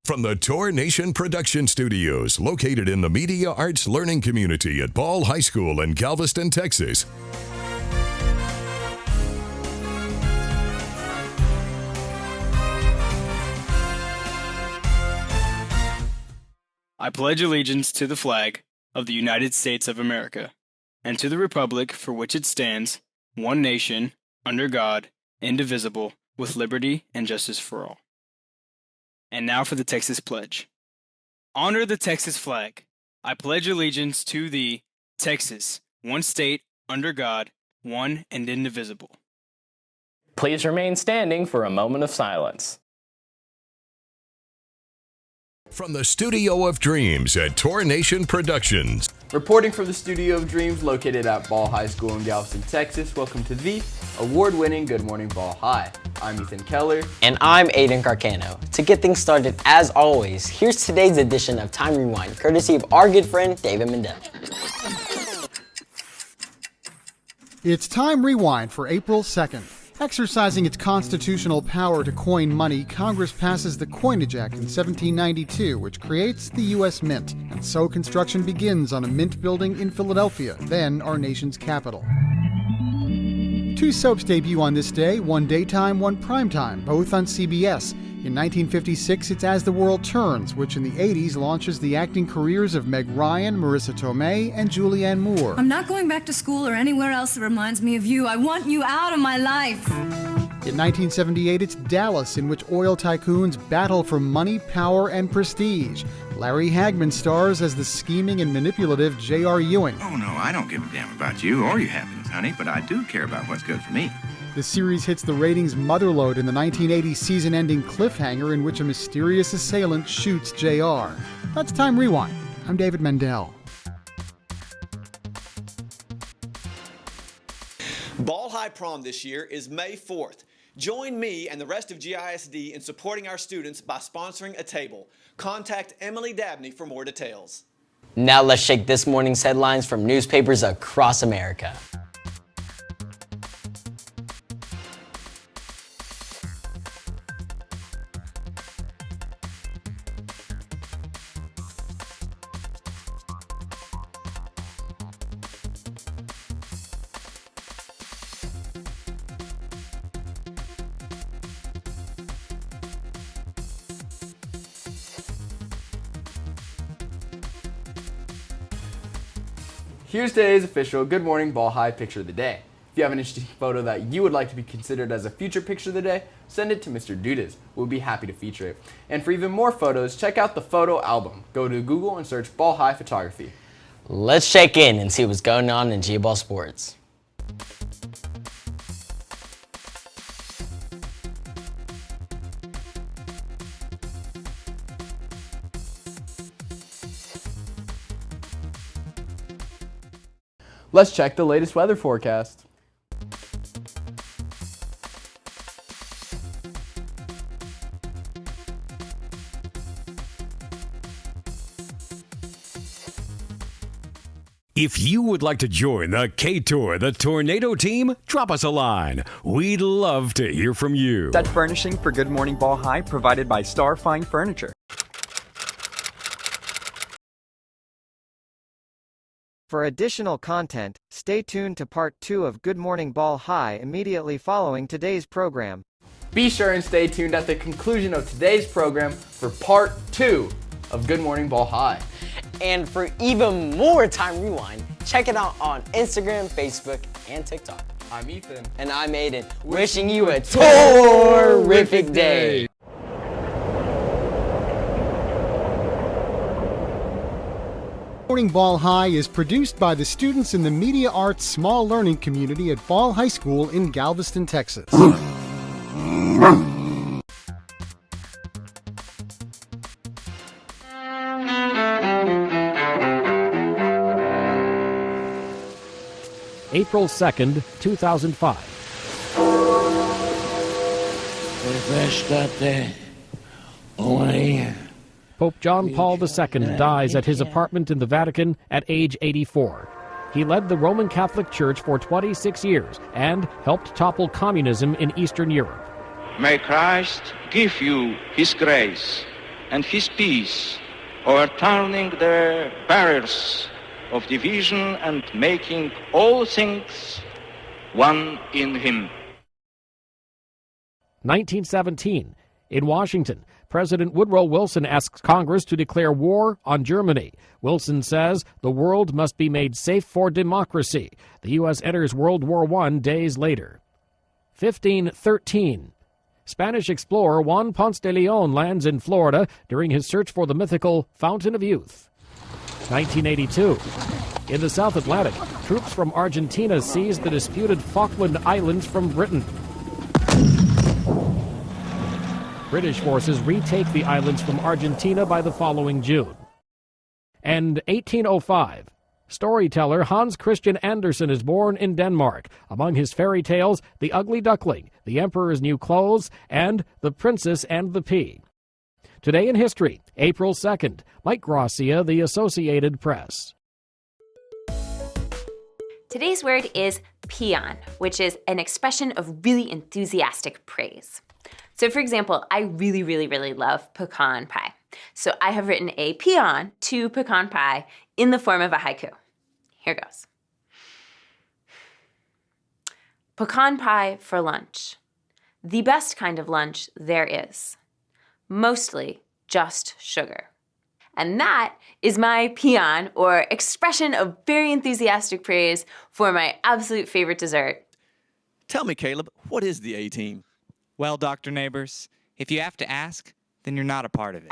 From the Tour Nation Production Studios, located in the Media Arts Learning Community at Ball High School in Galveston, Texas. I pledge allegiance to the flag of the United States of America, and to the republic for which it stands, one nation, under God, indivisible, with liberty and justice for all. And now for the Texas Pledge. Honor the Texas flag. I pledge allegiance to the Texas, one state, under God, one and indivisible. Please remain standing for a moment of silence. From the Studio of Dreams at Tour Nation Productions. Reporting from the Studio of Dreams located at Ball High School in Galveston, Texas, welcome to the award-winning Good Morning Ball High. I'm Ethan Keller. And I'm Aiden Carcano. To get things started, as always, here's today's edition of Time Rewind, courtesy of our good friend, David Mendel. It's Time Rewind for April 2nd. Exercising its constitutional power to coin money, Congress passes the Coinage Act in 1792, which creates the U.S. Mint, and so construction begins on a mint building in Philadelphia, then our nation's capital. Two soaps debut on this day, one daytime, one primetime, both on CBS. In 1956, it's As the World Turns, which in the 80s launches the acting careers of Meg Ryan, Marissa Tomei, and Julianne Moore. I'm not going back to school or anywhere else that reminds me of you. I want you out of my life. In 1978, it's Dallas, in which oil tycoons battle for money, power, and prestige. Larry Hagman stars as the scheming and manipulative J.R. Ewing. Oh, no, I don't give a damn about you or your happiness, honey, but I do care about what's good for me. The series hits the ratings motherlode in the 1980 season-ending cliffhanger in which a mysterious assailant shoots J.R. That's Time Rewind. I'm David Mendel. Ball High Prom this year is May 4th. Join me and the rest of GISD in supporting our students by sponsoring a table. Contact Emily Dabney for more details. Now let's shake this morning's headlines from newspapers across America. Here's today's official Good Morning Ball High Picture of the Day. If you have an interesting photo that you would like to be considered as a future picture of the day, send it to Mr. Dudas. We'll be happy to feature it. And for even more photos, check out the photo album. Go to Google and search Ball High Photography. Let's check in and see what's going on in G-Ball sports. Let's check the latest weather forecast. If you would like to join the K-Tour, the Tornado team, drop us a line. We'd love to hear from you. Set furnishing for Good Morning Ball High provided by Star Fine Furniture. For additional content, stay tuned to Part 2 of Good Morning Ball High immediately following today's program. Be sure and stay tuned at the conclusion of today's program for Part 2 of Good Morning Ball High. And for even more Time Rewind, check it out on Instagram, Facebook, and TikTok. I'm Ethan. And I'm Aiden. Wishing you a terrific day. Morning Ball High is produced by the students in the Media Arts Small Learning Community at Ball High School in Galveston, Texas. April 2nd, 2005. Pope John Paul II dies at his apartment in the Vatican at age 84. He led the Roman Catholic Church for 26 years and helped topple communism in Eastern Europe. May Christ give you his grace and his peace, overturning the barriers of division and making all things one in him. 1917. In Washington, President Woodrow Wilson asks Congress to declare war on Germany. Wilson says the world must be made safe for democracy. The U.S. enters World War I days later. 1513. Spanish explorer Juan Ponce de Leon lands in Florida during his search for the mythical Fountain of Youth. 1982. In the South Atlantic, troops from Argentina seize the disputed Falkland Islands from Britain. British forces retake the islands from Argentina by the following June. And 1805. Storyteller Hans Christian Andersen is born in Denmark. Among his fairy tales, The Ugly Duckling, The Emperor's New Clothes, and The Princess and the Pea. Today in history, April 2nd. Mike Gracia, The Associated Press. Today's word is peon, which is an expression of really enthusiastic praise. So for example, I really love pecan pie. So I have written a peon to pecan pie in the form of a haiku. Here goes. Pecan pie for lunch. The best kind of lunch there is. Mostly just sugar. And that is my peon, or expression of very enthusiastic praise for my absolute favorite dessert. Tell me, Caleb, what is the A-Team? Well, Dr. Neighbors, if you have to ask, then you're not a part of it.